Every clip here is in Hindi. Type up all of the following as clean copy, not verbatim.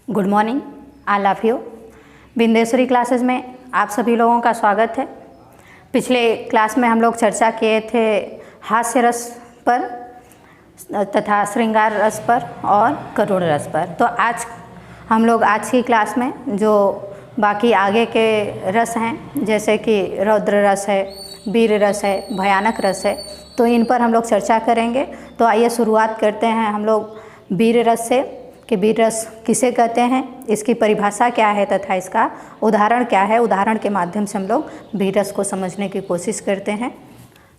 Good morning, I love you. Bindeshwari classes में आप सभी लोगों का स्वागत है। पिछले क्लास में हम लोग चर्चा किए थे हास्य रस पर तथा श्रृंगार रस पर और करुण रस पर। तो आज हम लोग आज की क्लास में जो बाकी आगे के रस हैं, जैसे कि रौद्र रस है, वीर रस है, भयानक रस है, तो इन पर हम लोग चर्चा करेंगे। तो आइए शुरुआत करते हैं हम लोग वीर रस से कि वीर रस किसे कहते हैं, इसकी परिभाषा क्या है तथा इसका उदाहरण क्या है। उदाहरण के माध्यम से हम लोग वीर रस को समझने की कोशिश करते हैं।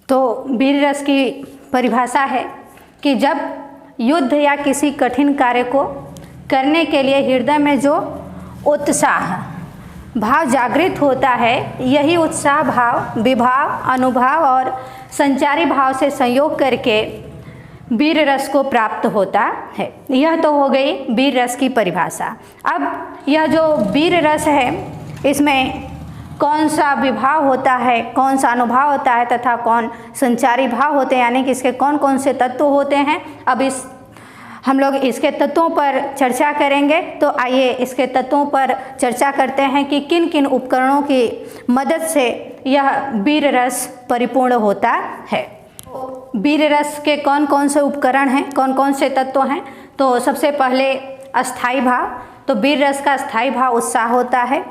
तो वीर रस की परिभाषा है कि जब युद्ध या किसी कठिन कार्य को करने के लिए हृदय में जो उत्साह भाव जागृत होता है, यही उत्साह भाव विभाव, अनुभव और संचारी भाव से संयोग करके वीर रस को प्राप्त होता है। यह तो हो गई वीर रस की परिभाषा। अब यह जो वीर रस है, इसमें कौन सा विभाव होता है, कौन सा अनुभव होता है तथा कौन संचारी भाव होते हैं, यानी कि इसके कौन कौन से तत्व होते हैं। अब हम लोग इसके तत्वों पर चर्चा करेंगे। तो आइए इसके तत्वों पर चर्चा करते हैं कि किन किन उपकरणों की मदद से यह वीर रस परिपूर्ण होता है। वीर रस के कौन कौन से उपकरण हैं, कौन कौन से तत्व हैं। तो सबसे पहले अस्थाई भाव। तो वीर रस का अस्थाई भाव उत्साह होता है।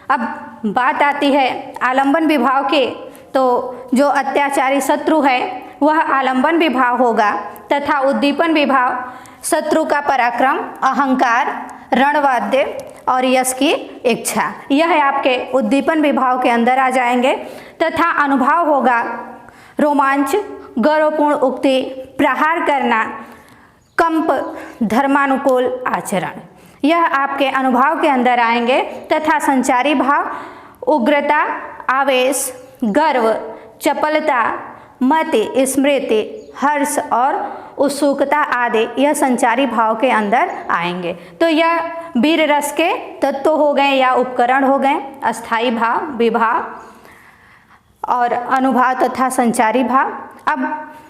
अब बात आती है आलंबन विभाव के। तो जो अत्याचारी शत्रु है वह आलंबन विभाव होगा तथा उद्दीपन विभाव शत्रु का पराक्रम, अहंकार, रणवाद्य और यश की इच्छा, यह आपके उद्दीपन विभाव के अंदर आ जाएंगे। तथा अनुभव होगा रोमांच, गौरवपूर्ण उक्ति, प्रहार करना, कंप, धर्मानुकूल आचरण, यह आपके अनुभव के अंदर आएंगे। तथा संचारी भाव उग्रता, आवेश, गर्व, चपलता, मति, स्मृति, हर्ष और उत्सुकता आदि, यह संचारी भाव के अंदर आएंगे। तो यह वीर रस के तत्व हो गए या उपकरण हो गए, अस्थाई भाव, विभाव और अनुभव तथा संचारी भाव। अब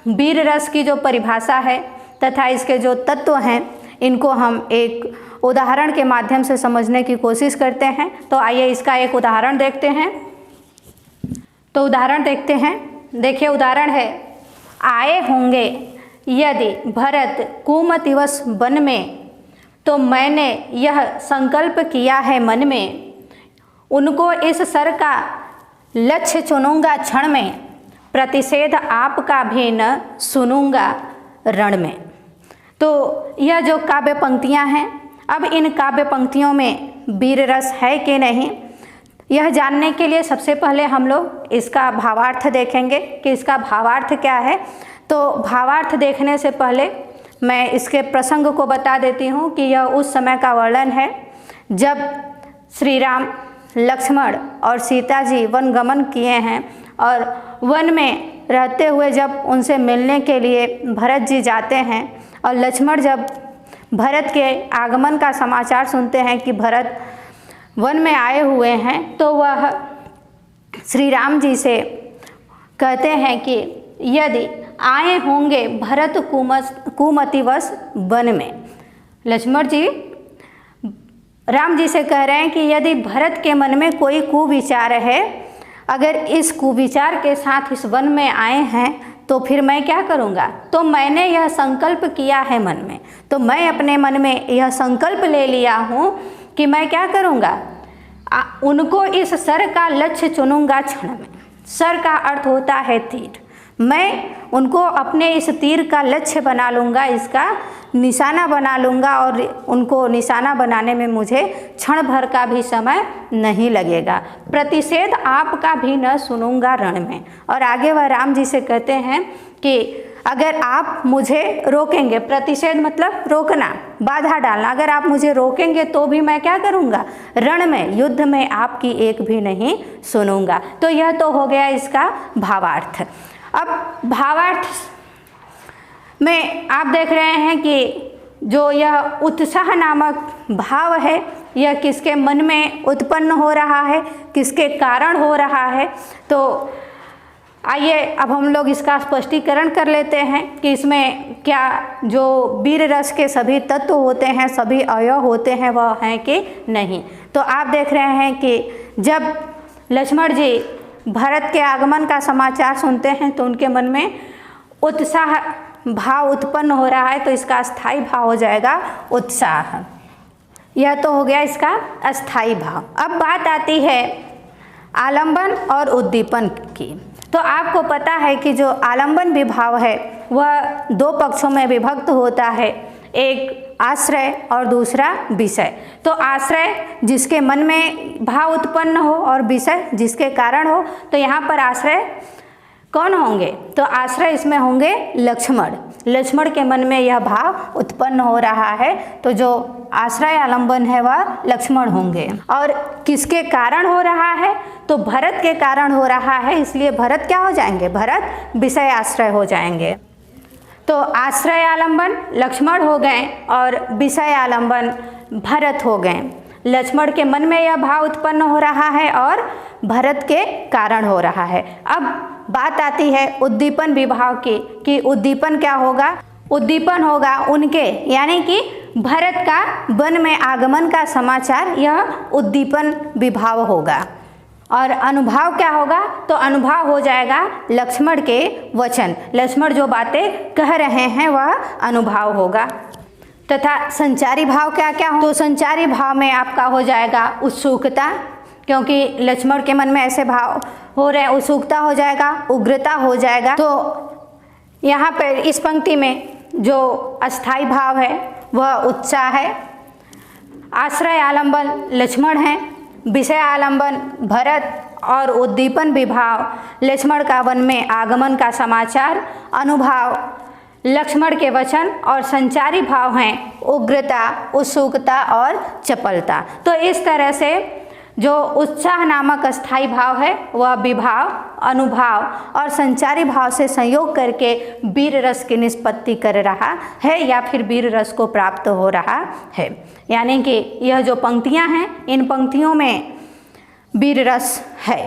वीर रस की जो परिभाषा है तथा इसके जो तत्व हैं, इनको हम एक उदाहरण के माध्यम से समझने की कोशिश करते हैं। तो आइए इसका एक उदाहरण देखते हैं। तो उदाहरण देखते हैं। देखिए उदाहरण है, आए होंगे यदि भरत कुमतिवश वन में, तो मैंने यह संकल्प किया है मन में, उनको इस सर का लक्ष्य चुनूंगा क्षण में, प्रतिषेध आपका भी न सुनूंगा रण में। तो यह जो काव्य पंक्तियां हैं, अब इन काव्य पंक्तियों में वीर रस है कि नहीं, यह जानने के लिए सबसे पहले हम लोग इसका भावार्थ देखेंगे कि इसका भावार्थ क्या है। तो भावार्थ देखने से पहले मैं इसके प्रसंग को बता देती हूँ कि यह उस समय का वर्णन है जब श्री राम, लक्ष्मण और सीता जी वन गमन किए हैं और वन में रहते हुए जब उनसे मिलने के लिए भरत जी जाते हैं और लक्ष्मण जब भरत के आगमन का समाचार सुनते हैं कि भरत वन में आए हुए हैं, तो वह श्री राम जी से कहते हैं कि यदि आए होंगे भरत कुमतिवश वन में। लक्ष्मण जी राम जी से कह रहे हैं कि यदि भरत के मन में कोई कुविचार है, अगर इस कुविचार के साथ इस वन में आए हैं, तो फिर मैं क्या करूँगा। तो मैंने यह संकल्प किया है मन में, तो मैं अपने मन में यह संकल्प ले लिया हूँ कि मैं क्या करूँगा, उनको इस सर का लक्ष्य चुनूंगा क्षण में। सर का अर्थ होता है तीर। मैं उनको अपने इस तीर का लक्ष्य बना लूँगा, इसका निशाना बना लूँगा और उनको निशाना बनाने में मुझे क्षण भर का भी समय नहीं लगेगा। प्रतिषेध आपका भी न सुनूंगा रण में। और आगे वह राम जी से कहते हैं कि अगर आप मुझे रोकेंगे, प्रतिषेध मतलब रोकना, बाधा डालना, अगर आप मुझे रोकेंगे तो भी मैं क्या करूँगा, रण में, युद्ध में आपकी एक भी नहीं सुनूंगा। तो यह तो हो गया इसका भावार्थ। अब भावार्थ में आप देख रहे हैं कि जो यह उत्साह नामक भाव है, यह किसके मन में उत्पन्न हो रहा है, किसके कारण हो रहा है। तो आइए अब हम लोग इसका स्पष्टीकरण कर लेते हैं कि इसमें क्या जो वीर रस के सभी तत्व होते हैं, सभी अवयव होते हैं, वह हैं कि नहीं। तो आप देख रहे हैं कि जब लक्ष्मण जी भरत के आगमन का समाचार सुनते हैं तो उनके मन में उत्साह भाव उत्पन्न हो रहा है, तो इसका अस्थाई भाव हो जाएगा उत्साह। यह तो हो गया इसका अस्थाई भाव। अब बात आती है आलंबन और उद्दीपन की। तो आपको पता है कि जो आलंबन विभाव है वह दो पक्षों में विभक्त होता है, एक आश्रय और दूसरा विषय। तो आश्रय जिसके मन में भाव उत्पन्न हो और विषय जिसके कारण हो, तो यहाँ पर आश्रय कौन होंगे? तो आश्रय इसमें होंगे लक्ष्मण। लक्ष्मण के मन में यह भाव उत्पन्न हो रहा है, तो जो आश्रय आलंबन है वह लक्ष्मण होंगे। और किसके कारण हो रहा है? तो भरत के कारण हो रहा है, इसलिए भरत क्या हो जाएंगे? भरत विषय आश्रय हो जाएंगे। तो आश्रय आलंबन लक्ष्मण हो गए और विषय आलंबन भरत हो गए। लक्ष्मण के मन में यह भाव उत्पन्न हो रहा है और भरत के कारण हो रहा है। अब बात आती है उद्दीपन विभाव की कि उद्दीपन क्या होगा? उद्दीपन होगा उनके, यानी कि भरत का वन में आगमन का समाचार, यह उद्दीपन विभाव होगा। और अनुभाव क्या होगा? तो अनुभाव हो जाएगा लक्ष्मण के वचन। लक्ष्मण जो बातें कह रहे हैं वह अनुभाव होगा। तथा संचारी भाव क्या क्या हो? तो संचारी भाव में आपका हो जाएगा उत्सुकता, क्योंकि लक्ष्मण के मन में ऐसे भाव हो रहे हैं, उत्सुकता हो जाएगा, उग्रता हो जाएगा। तो यहाँ पर इस पंक्ति में जो अस्थाई भाव है वह उत्साह है। आश्रय आलंबन लक्ष्मण है, विषय आलंबन भरत और उद्दीपन विभाव लक्ष्मण का वन में आगमन का समाचार, अनुभाव लक्ष्मण के वचन और संचारी भाव हैं उग्रता, उत्सुकता और चपलता। तो इस तरह से जो उत्साह नामक अस्थाई भाव है वह विभाव, अनुभाव और संचारी भाव से संयोग करके वीर रस की निष्पत्ति कर रहा है या फिर वीर रस को प्राप्त हो रहा है। यानी कि यह जो पंक्तियां हैं, इन पंक्तियों में वीर रस है।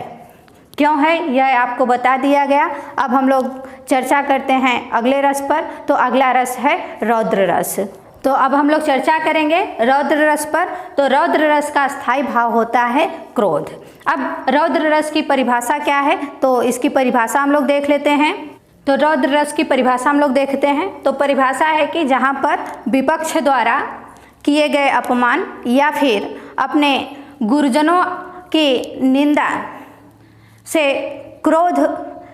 क्यों है यह आपको बता दिया गया। अब हम लोग चर्चा करते हैं अगले रस पर। तो अगला रस है रौद्र रस। तो अब हम लोग चर्चा करेंगे रौद्र रस पर। तो रौद्र रस का स्थायी भाव होता है क्रोध। अब रौद्र रस की परिभाषा क्या है? तो इसकी परिभाषा हम लोग देख लेते हैं। तो रौद्र रस की परिभाषा हम लोग देखते हैं। तो परिभाषा है कि जहाँ पर विपक्ष द्वारा किए गए अपमान या फिर अपने गुरुजनों की निंदा से क्रोध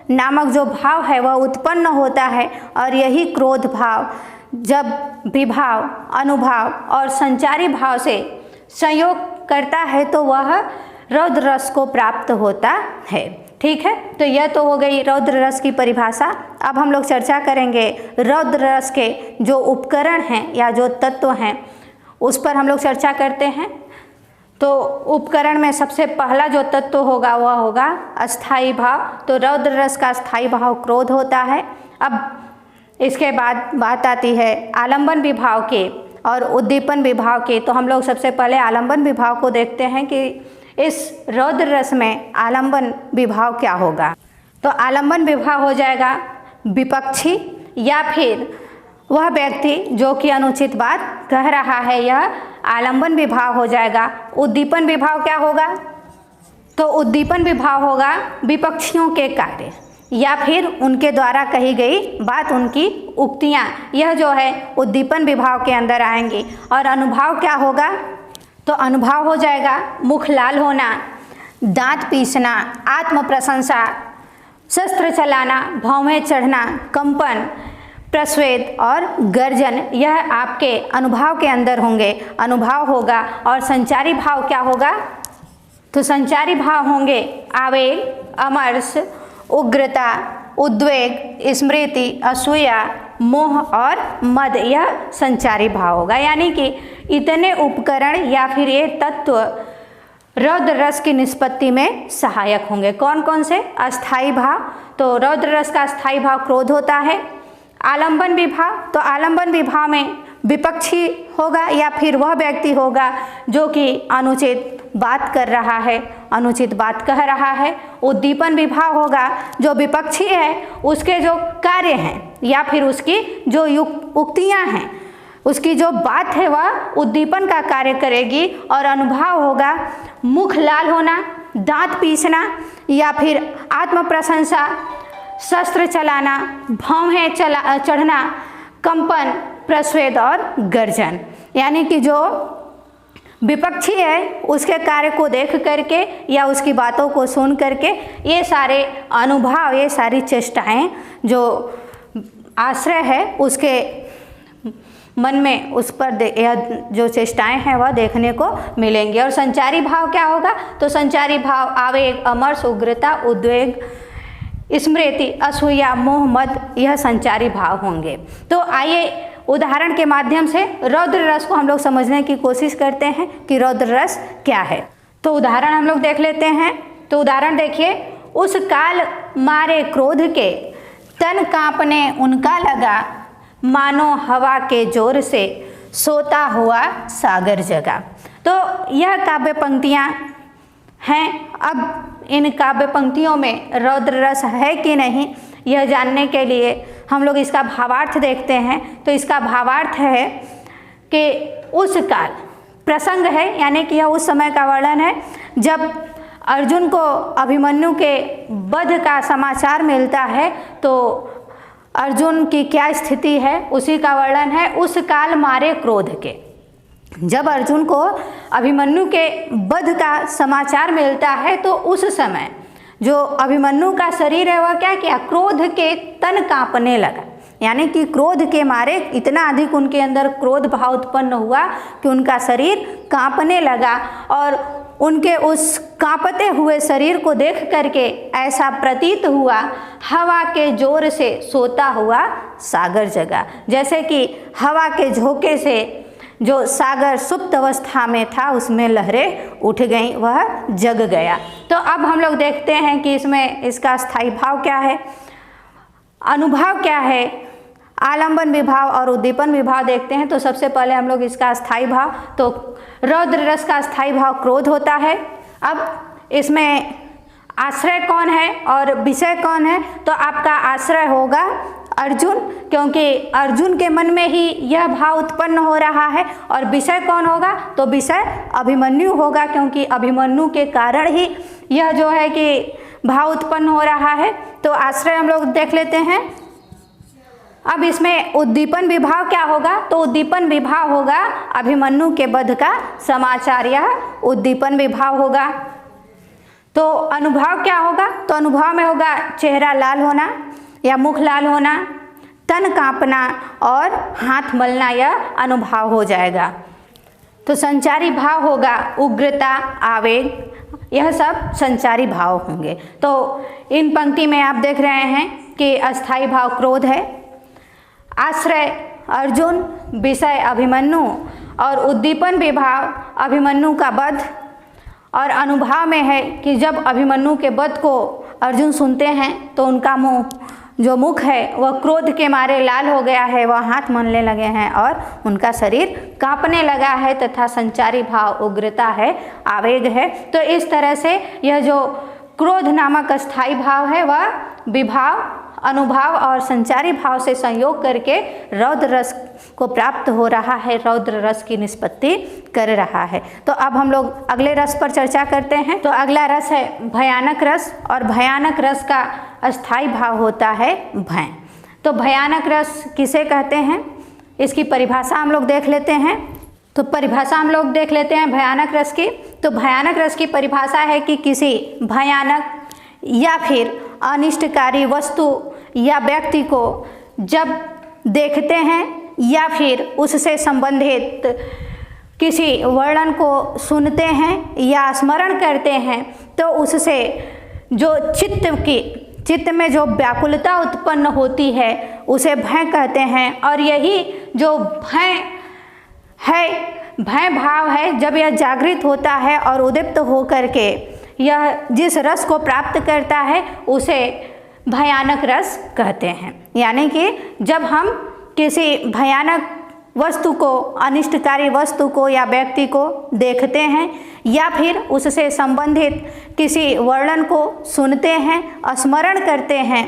नामक जो भाव है वह उत्पन्न होता है, और यही क्रोध भाव जब विभाव, अनुभाव और संचारी भाव से संयोग करता है तो वह रौद्र रस को प्राप्त होता है। ठीक है, तो यह तो हो गई रौद्र रस की परिभाषा। अब हम लोग चर्चा करेंगे रौद्र रस के जो उपकरण हैं या जो तत्व हैं उस पर हम लोग चर्चा करते हैं। तो उपकरण में सबसे पहला जो तत्व होगा वह होगा अस्थाई भाव। तो रौद्र रस का अस्थाई भाव क्रोध होता है। अब इसके बाद बात आती है आलंबन विभाव के और उद्दीपन विभाव के। तो हम लोग सबसे पहले आलंबन विभाव को देखते हैं कि इस रौद्र रस में आलंबन विभाव क्या होगा। तो आलंबन विभाव हो जाएगा विपक्षी या फिर वह व्यक्ति जो कि अनुचित बात कह रहा है, यह आलंबन विभाव हो जाएगा। उद्दीपन विभाव क्या होगा? तो उद्दीपन विभाव होगा विपक्षियों के कार्य या फिर उनके द्वारा कही गई बात, उनकी उक्तियाँ, यह जो है उद्दीपन विभाव के अंदर आएंगी। और अनुभाव क्या होगा? तो अनुभाव हो जाएगा मुख लाल होना, दांत पीसना, आत्म प्रशंसा, शस्त्र चलाना, भौहें चढ़ना, कंपन, प्रस्वेद और गर्जन, यह आपके अनुभाव के अंदर होंगे, अनुभाव होगा। और संचारी भाव क्या होगा? तो संचारी भाव होंगे आवेग, अमर्ष, उग्रता, उद्वेग, स्मृति, असूया, मोह और मद, यह संचारी भाव होगा। यानी कि इतने उपकरण या फिर ये तत्व रौद्र रस की निष्पत्ति में सहायक होंगे। कौन कौन से? अस्थाई भाव। तो रौद्र रस का अस्थाई भाव क्रोध होता है। आलंबन विभाव, तो आलंबन विभाव में विपक्षी होगा या फिर वह व्यक्ति होगा जो कि अनुचित बात कर रहा है, अनुचित बात कह रहा है। उद्दीपन विभाव होगा जो विपक्षी है, उसके जो कार्य हैं या फिर उसकी जो उक्तियां हैं, उसकी जो बात है वह उद्दीपन का कार्य करेगी। और अनुभाव होगा मुख लाल होना, दांत पीसना या फिर आत्म प्रशंसा, शस्त्र चलाना, भौहें चढ़ना, कंपन, प्रस्वेद और गर्जन। यानी कि जो विपक्षी है उसके कार्य को देख करके या उसकी बातों को सुन करके ये सारे अनुभाव, ये सारी चेष्टाएं जो आश्रय है उसके मन में उस पर यह जो चेष्टाएं हैं वह देखने को मिलेंगी। और संचारी भाव क्या होगा? तो संचारी भाव आवेग, अमर्ष, उग्रता, उद्वेग, स्मृति, असूया, मोह, मद, यह संचारी भाव होंगे। तो आइए उदाहरण के माध्यम से रौद्र रस को हम लोग समझने की कोशिश करते हैं कि रौद्र रस क्या है। तो उदाहरण हम लोग देख लेते हैं। तो उदाहरण देखिए, उस काल मारे क्रोध के तन कांपने उनका लगा, मानो हवा के जोर से सोता हुआ सागर जगा। तो यह काव्य पंक्तियाँ हैं। अब इन काव्य पंक्तियों में रौद्र रस है कि नहीं, यह जानने के लिए हम लोग इसका भावार्थ देखते हैं। तो इसका भावार्थ है कि उस काल प्रसंग है, यानी कि यह उस समय का वर्णन है जब अर्जुन को अभिमन्यु के वध का समाचार मिलता है। तो अर्जुन की क्या स्थिति है उसी का वर्णन है। उस काल मारे क्रोध के, जब अर्जुन को अभिमन्यु के वध का समाचार मिलता है तो उस समय जो अभिमन्यु का शरीर है वह क्या किया? क्रोध के तन कांपने लगा। यानी कि क्रोध के मारे इतना अधिक उनके अंदर क्रोध भाव उत्पन्न हुआ कि उनका शरीर कांपने लगा। और उनके उस कांपते हुए शरीर को देख करके ऐसा प्रतीत हुआ हवा के जोर से सोता हुआ सागर जगा। जैसे कि हवा के झोंके से जो सागर सुप्त अवस्था में था उसमें लहरें उठ गईं, वह जग गया। तो अब हम लोग देखते हैं कि इसमें इसका स्थायी भाव क्या है, अनुभाव क्या है, आलंबन विभाव और उद्दीपन विभाव देखते हैं। तो सबसे पहले हम लोग इसका स्थायी भाव, तो रौद्र रस का स्थायी भाव क्रोध होता है। अब इसमें आश्रय कौन है और विषय कौन है? तो आपका आश्रय होगा अर्जुन, क्योंकि अर्जुन के मन में ही यह भाव उत्पन्न हो रहा है। और विषय कौन होगा? तो विषय अभिमन्यु होगा, क्योंकि अभिमन्यु के कारण ही यह जो है कि भाव उत्पन्न हो रहा है। तो आश्रय हम लोग देख लेते हैं। अब इसमें उद्दीपन विभाव क्या होगा? तो उद्दीपन विभाव होगा अभिमन्यु के वध का समाचार, यह उद्दीपन विभाव होगा। तो अनुभाव क्या होगा? तो अनुभाव में होगा चेहरा लाल होना या मुख लाल होना, तन कांपना और हाथ मलना, यह अनुभाव हो जाएगा। तो संचारी भाव होगा उग्रता, आवेग, यह सब संचारी भाव होंगे। तो इन पंक्ति में आप देख रहे हैं कि अस्थाई भाव क्रोध है, आश्रय अर्जुन, विषय अभिमन्यु और उद्दीपन विभाव अभिमन्यु का वध। और अनुभाव में है कि जब अभिमन्यु के वध को अर्जुन सुनते हैं तो उनका मुख है वह क्रोध के मारे लाल हो गया है, वह हाथ मलने लगे हैं और उनका शरीर कांपने लगा है, तथा संचारी भाव उग्रता है, आवेग है। तो इस तरह से यह जो क्रोध नामक स्थायी भाव है वह विभाव, अनुभाव और संचारी भाव से संयोग करके रौद्र रस को प्राप्त हो रहा है, रौद्र रस की निष्पत्ति कर रहा है। तो अब हम लोग अगले रस पर चर्चा करते हैं। तो अगला रस है भयानक रस, और भयानक रस का अस्थाई भाव होता है भय। तो भयानक रस किसे कहते हैं, इसकी परिभाषा हम लोग देख लेते हैं। तो परिभाषा हम लोग देख लेते हैं भयानक रस की। तो भयानक रस की परिभाषा है कि किसी भयानक या फिर अनिष्टकारी वस्तु या व्यक्ति को जब देखते हैं या फिर उससे संबंधित किसी वर्णन को सुनते हैं या स्मरण करते हैं तो उससे जो चित्त में जो व्याकुलता उत्पन्न होती है उसे भय कहते हैं। और यही जो भय है, भय भाव है, जब यह जागृत होता है और उद्दीप्त होकर के यह जिस रस को प्राप्त करता है उसे भयानक रस कहते हैं। यानी कि जब हम किसी भयानक वस्तु को, अनिष्टकारी वस्तु को या व्यक्ति को देखते हैं या फिर उससे संबंधित किसी वर्णन को सुनते हैं, स्मरण करते हैं,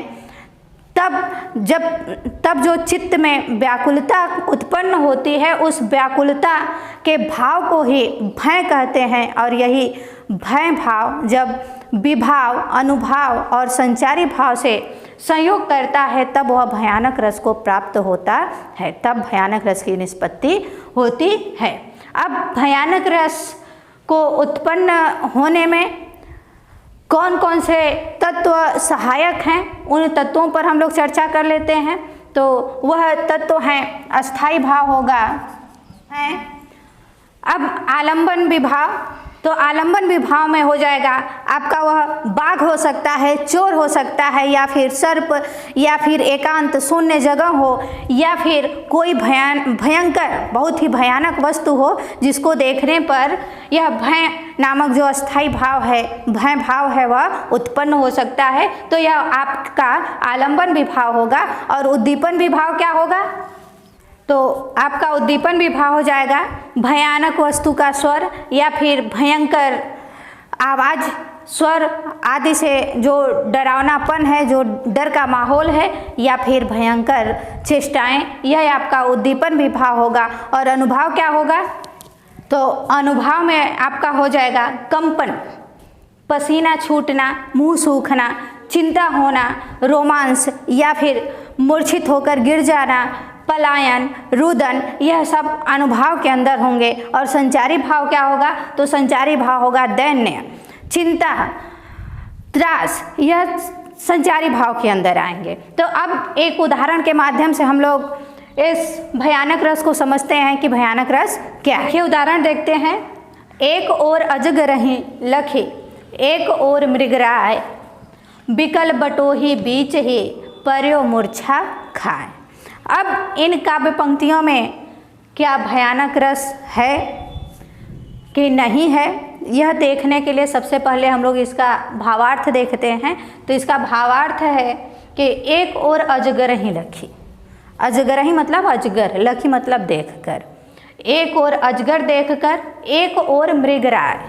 तब जो चित्त में व्याकुलता उत्पन्न होती है, उस व्याकुलता के भाव को ही भय कहते हैं। और यही भय भाव जब विभाव, अनुभाव और संचारी भाव से संयोग करता है, तब वह भयानक रस को प्राप्त होता है, तब भयानक रस की निष्पत्ति होती है। अब भयानक रस को उत्पन्न होने में कौन कौन से तत्व सहायक हैं, उन तत्वों पर हम लोग चर्चा कर लेते हैं। तो वह तत्व हैं, अस्थाई भाव होगा है। अब आलंबन विभाव, तो आलंबन विभाव में हो जाएगा आपका वह बाघ हो सकता है, चोर हो सकता है, या फिर सर्प, या फिर एकांत शून्य जगह हो, या फिर कोई भयंकर बहुत ही भयानक वस्तु हो जिसको देखने पर यह भय नामक जो अस्थाई भाव है, भय भाव है, वह उत्पन्न हो सकता है। तो यह आपका आलंबन विभाव होगा। और उद्दीपन विभाव क्या होगा? तो आपका उद्दीपन विभाव हो जाएगा भयानक वस्तु का स्वर या फिर भयंकर आवाज़, स्वर आदि से जो डरावनापन है, जो डर का माहौल है, या फिर भयंकर चेष्टाएं, यह आपका उद्दीपन विभाव होगा। और अनुभाव क्या होगा? तो अनुभाव में आपका हो जाएगा कंपन, पसीना छूटना, मुंह सूखना, चिंता होना, रोमांस, या फिर मूर्छित होकर गिर जाना, पलायन, रुदन, यह सब अनुभाव के अंदर होंगे। और संचारी भाव क्या होगा? तो संचारी भाव होगा दैन्य, चिंता, त्रास, यह संचारी भाव के अंदर आएंगे। तो अब एक उदाहरण के माध्यम से हम लोग इस भयानक रस को समझते हैं कि भयानक रस क्या है। ये उदाहरण देखते हैं। एक ओर अजगरहि लखी, एक ओर मृगराय, बिकल बटोही बीच ही, पर्यो मूर्छा खाए। अब इन काव्य पंक्तियों में क्या भयानक रस है कि नहीं है, यह देखने के लिए सबसे पहले हम लोग इसका भावार्थ देखते हैं। तो इसका भावार्थ है कि एक ओर अजगरहि लखी, अजगरहि मतलब अजगर, लखी मतलब देखकर, एक ओर अजगर देखकर, एक ओर मृगराय,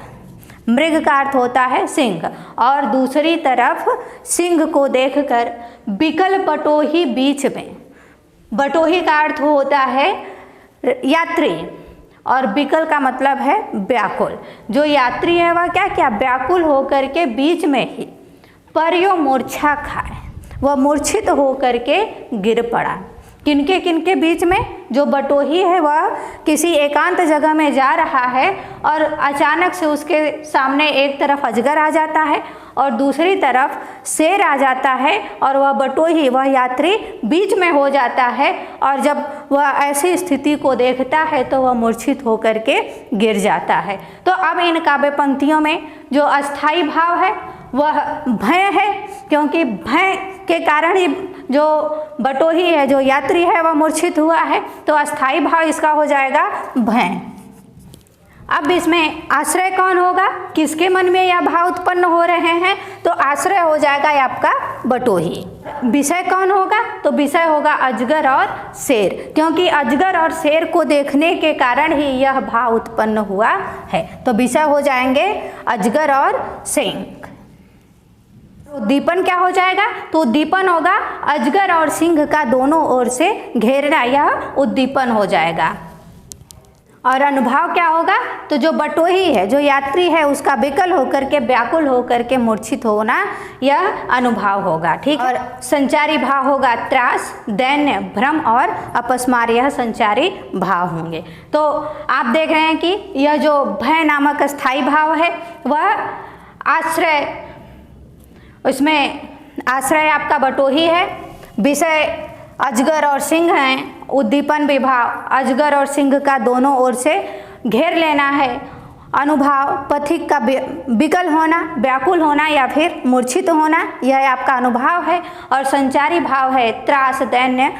मृग का अर्थ होता है सिंह, और दूसरी तरफ सिंह को देखकर, बिकल बटोही बीच में, बटोही का अर्थ होता है यात्री, और बिकल का मतलब है व्याकुल। जो यात्री है वह क्या क्या व्याकुल होकर के बीच में ही, पर्यो मूर्छा खाए, वह मूर्छित होकर के गिर पड़ा। किनके किनके बीच में? जो बटोही है वह किसी एकांत जगह में जा रहा है और अचानक से उसके सामने एक तरफ अजगर आ जाता है और दूसरी तरफ शेर आ जाता है, और वह बटोही, वह यात्री बीच में हो जाता है। और जब वह ऐसी स्थिति को देखता है तो वह मूर्छित होकर के गिर जाता है। तो अब इन काव्य पंक्तियों में जो अस्थाई भाव है वह भय है, क्योंकि भय के कारण ही जो बटोही है, जो यात्री है, वह मूर्छित हुआ है। तो अस्थाई भाव इसका हो जाएगा भय। अब इसमें आश्रय कौन होगा? किसके मन में यह भाव उत्पन्न हो रहे हैं? तो आश्रय हो जाएगा आपका बटोही। विषय कौन होगा? तो विषय होगा अजगर और शेर, क्योंकि अजगर और शेर को देखने के कारण ही यह भाव उत्पन्न हुआ है। तो विषय हो जाएंगे अजगर और सिंह। उद्दीपन क्या हो जाएगा? तो उद्दीपन होगा अजगर और सिंह का दोनों ओर से घेरना, यह उद्दीपन हो जाएगा। और अनुभाव क्या होगा? तो जो बटोही है, जो यात्री है, उसका विकल होकर के, व्याकुल होकर के मूर्छित होना, यह अनुभाव होगा। ठीक। और संचारी भाव होगा त्रास, दैन्य, भ्रम और अपस्मार, यह संचारी भाव होंगे। तो आप देख रहे हैं कि यह जो भय नामक स्थायी भाव है वह आश्रय, उसमें आश्रय आपका बटोही है, विषय अजगर और सिंह हैं, उद्दीपन विभाव अजगर और सिंह का दोनों ओर से घेर लेना है, अनुभाव पथिक का विकल होना, व्याकुल होना या फिर मूर्छित होना, यह आपका अनुभाव है। और संचारी भाव है त्रास, दैन्य,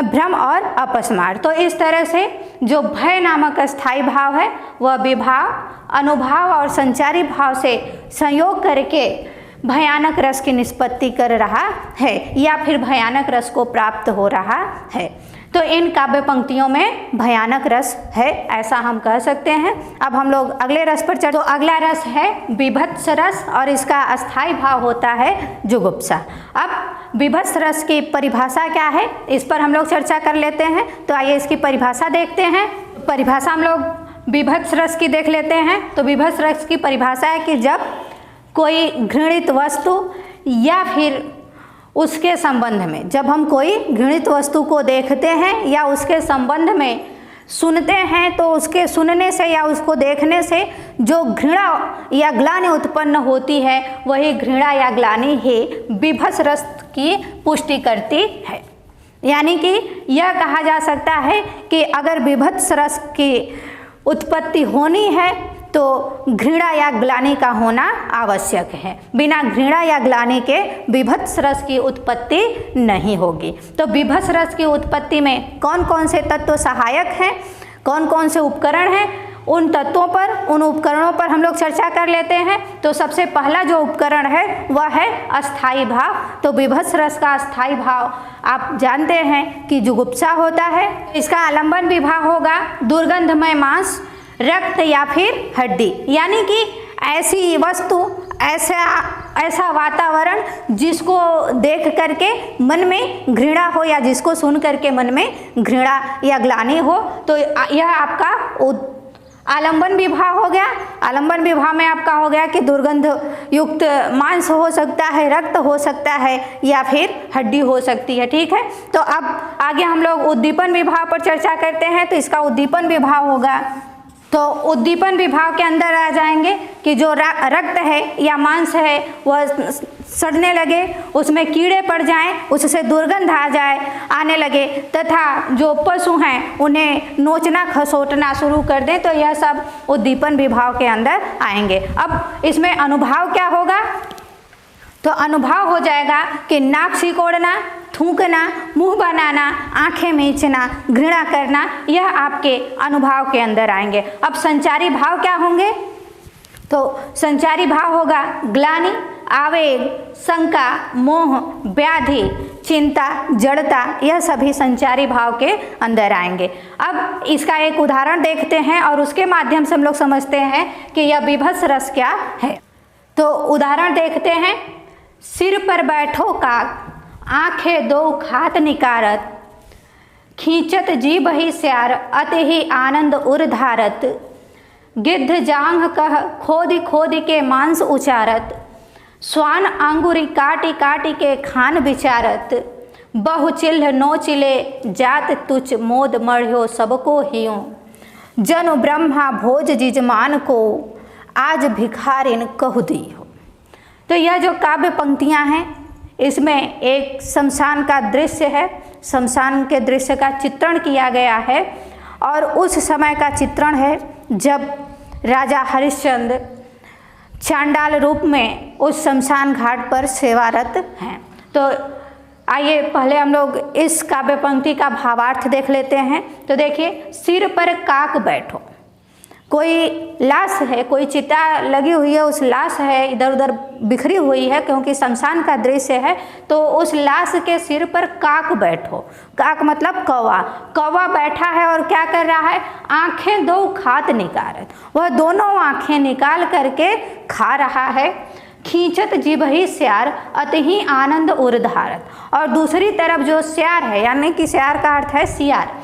भ्रम और अपस्मार। तो इस तरह से जो भय नामक स्थायी भाव है वह विभाव, अनुभाव और संचारी भाव से संयोग करके भयानक रस की निष्पत्ति कर रहा है या फिर भयानक रस को प्राप्त हो रहा है। तो तो इन काव्य पंक्तियों में भयानक रस है, ऐसा हम कह सकते हैं। अब हम लोग अगले रस पर चलते। तो अगला रस है बीभत्स रस और इसका अस्थाई भाव होता है जुगुप्सा। अब बीभत्स रस की परिभाषा क्या है, इस पर हम लोग चर्चा कर लेते हैं। तो आइए इसकी परिभाषा देखते हैं। परिभाषा हम लोग बीभत्स रस की देख लेते हैं। तो बीभत्स रस की परिभाषा है कि जब कोई घृणित वस्तु या फिर उसके संबंध में, जब हम कोई घृणित वस्तु को देखते हैं या उसके संबंध में सुनते हैं, तो उसके सुनने से या उसको देखने से जो घृणा या ग्लानि उत्पन्न होती है, वही घृणा या ग्लानि ही बीभत्स रस की पुष्टि करती है। यानी कि यह कहा जा सकता है कि अगर बीभत्स रस की उत्पत्ति होनी है तो घृणा या ग्लानि का होना आवश्यक है। बिना घृणा या ग्लानि के बीभत्स रस की उत्पत्ति नहीं होगी। तो बीभत्स रस की उत्पत्ति में कौन कौन से तत्व सहायक हैं, कौन कौन से उपकरण हैं, उन तत्वों पर, उन उपकरणों पर हम लोग चर्चा कर लेते हैं। तो सबसे पहला जो उपकरण है वह है अस्थाई भाव। तो बीभत्स रस का अस्थाई भाव आप जानते हैं कि जुगुप्सा होता है। इसका आलंबन विभाव होगा दुर्गंधमय मांस, रक्त या फिर हड्डी। यानी कि ऐसी वस्तु, ऐसा वातावरण जिसको देख करके मन में घृणा हो या जिसको सुन करके मन में घृणा या ग्लानि हो, तो यह आपका आलंबन विभाव हो गया। आलंबन विभाव में आपका हो गया कि दुर्गंध युक्त मांस हो सकता है, रक्त हो सकता है या फिर हड्डी हो सकती है। ठीक है, तो अब आगे हम लोग उद्दीपन विभाव पर चर्चा करते हैं। तो इसका उद्दीपन विभाव होगा, तो उद्दीपन विभाव के अंदर आ जाएंगे कि जो रक्त है या मांस है वह सड़ने लगे, उसमें कीड़े पड़ जाएं, उससे दुर्गंध आने लगे, तथा जो पशु हैं उन्हें नोचना खसोटना शुरू कर दें, तो यह सब उद्दीपन विभाव के अंदर आएंगे। अब इसमें अनुभाव क्या होगा, तो अनुभाव हो जाएगा कि नाक सिकोड़ना, थूकना, मुंह बनाना, आंखें मीचना, घृणा करना, यह आपके अनुभाव के अंदर आएंगे। अब संचारी भाव क्या होंगे, तो संचारी भाव होगा ग्लानि, आवेग, शंका, मोह, व्याधि, चिंता, जड़ता, यह सभी संचारी भाव के अंदर आएंगे। अब इसका एक उदाहरण देखते हैं और उसके माध्यम से हम लोग समझते हैं कि यह बीभत्स रस क्या है। तो उदाहरण देखते हैं। सिर पर बैठो काक, आंखें दो खात निकारत, खींचत जीभ ही स्यार, अति ही आनंद उर धारत, गिद्ध जांघ कह खोदी खोदी के मांस उचारत, स्वान अंगुरी काटी काटी के खान विचारत, बहु चिल्ह नो चिले जात तुच मोद मढ़्यो सबको हियो, जनु ब्रह्मा भोज जिजमान को आज भिखारिन कहु दियो। तो यह जो काव्य पंक्तियां हैं, इसमें एक शमशान का दृश्य है, शमशान के दृश्य का चित्रण किया गया है और उस समय का चित्रण है जब राजा हरिश्चंद्र चांडाल रूप में उस शमशान घाट पर सेवारत हैं। तो आइए पहले हम लोग इस काव्य पंक्ति का भावार्थ देख लेते हैं। तो देखिए, सिर पर काक बैठो, कोई लाश है, कोई चिता लगी हुई है, उस लाश है इधर उधर बिखरी हुई है क्योंकि शमशान का दृश्य है। तो उस लाश के सिर पर काक बैठो, काक मतलब कौवा, कौवा बैठा है और क्या कर रहा है, आंखें दो खात निकारत, वह दोनों आंखें निकाल करके खा रहा है। खींचत जीभ ही स्यार, अति ही आनंद उर धारत, और दूसरी तरफ जो स्यार है, यानी कि स्यार का अर्थ है सियार,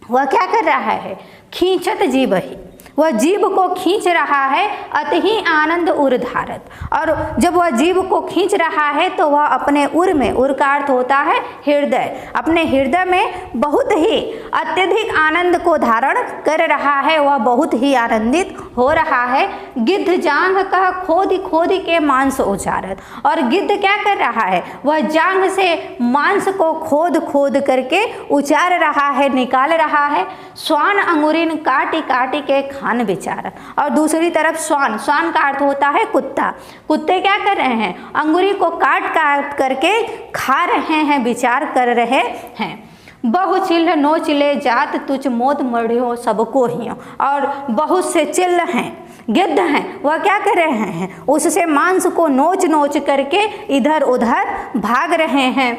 वह क्या कर रहा है, खींचत जीभ ही, वह जीभ को खींच रहा है, अति ही आनंद उर धारत। और जब वह जीभ को खींच रहा है तो वह अपने उर में, उर का अर्थ होता है हृदय, अपने हृदय में बहुत ही अत्यधिक आनंद को धारण कर रहा है, वह बहुत ही आनंदित हो रहा है। गिद्ध जांघ कह खोदी खोदी के मांस उचारत, और गिद्ध क्या कर रहा है, वह जांघ से मांस को खोद खोद करके उचार रहा है, निकाल रहा है। स्वान अंगुरिन काटी काटी के खान विचार, और दूसरी तरफ स्वान, स्वान का अर्थ होता है कुत्ता, कुत्ते क्या कर रहे हैं, अंगुरी को काट काट करके खा रहे हैं, विचार कर रहे हैं। बहु चिल्ह नो चिले जात तुच मोद मढ़ियो सबको हियो, और बहुत से चिल्ह हैं, गिद्ध हैं, वह क्या कर रहे हैं, उससे मांस को नोच नोच करके इधर उधर भाग रहे हैं।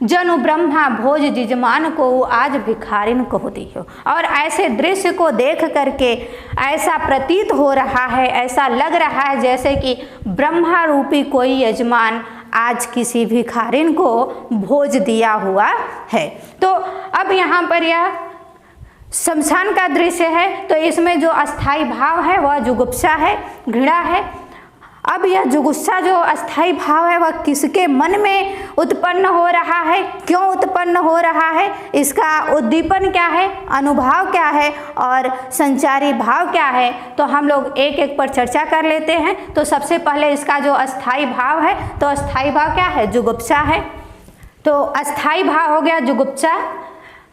जनु ब्रह्मा भोज जिजमान को आज भिखारिन को दियो। और ऐसे दृश्य को देख करके ऐसा प्रतीत हो रहा है, ऐसा लग रहा है जैसे कि ब्रह्मा रूपी कोई यजमान आज किसी भिखारिन को भोज दिया हुआ है। तो अब यहाँ पर यह शमशान का दृश्य है, तो इसमें जो अस्थाई भाव है वह जुगुप्सा है, घृणा है। अब यह जुगुप्सा जो अस्थाई भाव है वह किसके मन में उत्पन्न हो रहा है, क्यों उत्पन्न हो रहा है, इसका उद्दीपन क्या है, अनुभाव क्या है और संचारी भाव क्या है, तो हम लोग एक एक पर चर्चा कर लेते हैं। तो सबसे पहले इसका जो अस्थाई भाव है, तो अस्थाई भाव क्या है, जुगुप्सा है। तो अस्थाई भाव हो गया जुगुप्सा।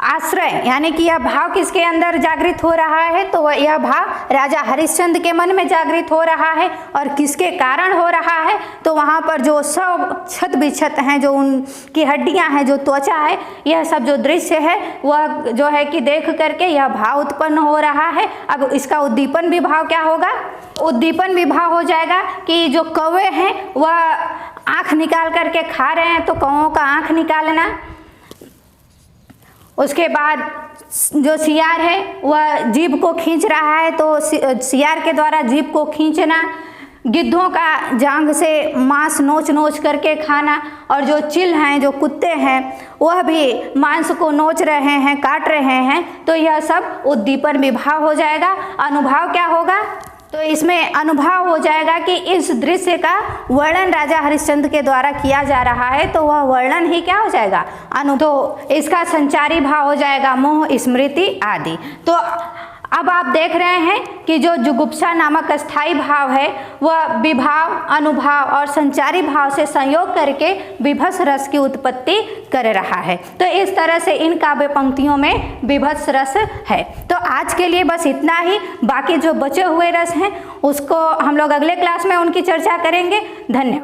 आश्रय यानी कि यह भाव किसके अंदर जागृत हो रहा है, तो यह भाव राजा हरिश्चंद्र के मन में जागृत हो रहा है। और किसके कारण हो रहा है, तो वहाँ पर जो सब छत बिछत हैं, जो उनकी हड्डियाँ हैं, जो त्वचा है, यह सब जो दृश्य है वह जो है कि देख करके यह भाव उत्पन्न हो रहा है। अब इसका उद्दीपन विभाव क्या होगा, उद्दीपन विभाव हो जाएगा कि जो कौवे हैं वह आँख निकाल करके खा रहे हैं, तो कौवों का आँख निकालना। उसके बाद जो सियार है वह जीभ को खींच रहा है, तो सियार के द्वारा जीभ को खींचना। गिद्धों का जांघ से मांस नोच नोच करके खाना। और जो चिल हैं, जो कुत्ते हैं, वह भी मांस को नोच रहे हैं, काट रहे हैं। तो यह सब उद्दीपन विभाव हो जाएगा। अनुभाव क्या होगा, तो इसमें अनुभाव हो जाएगा कि इस दृश्य का वर्णन राजा हरिश्चंद्र के द्वारा किया जा रहा है, तो वह वर्णन ही क्या हो जाएगा, तो इसका संचारी भाव हो जाएगा मोह, स्मृति आदि। तो अब आप देख रहे हैं कि जो जुगुप्सा नामक अस्थाई भाव है वह विभाव, अनुभाव और संचारी भाव से संयोग करके विभत्स रस की उत्पत्ति कर रहा है। तो इस तरह से इन काव्य पंक्तियों में विभत्स रस है। तो आज के लिए बस इतना ही। बाकी जो बचे हुए रस हैं उसको हम लोग अगले क्लास में उनकी चर्चा करेंगे। धन्यवाद।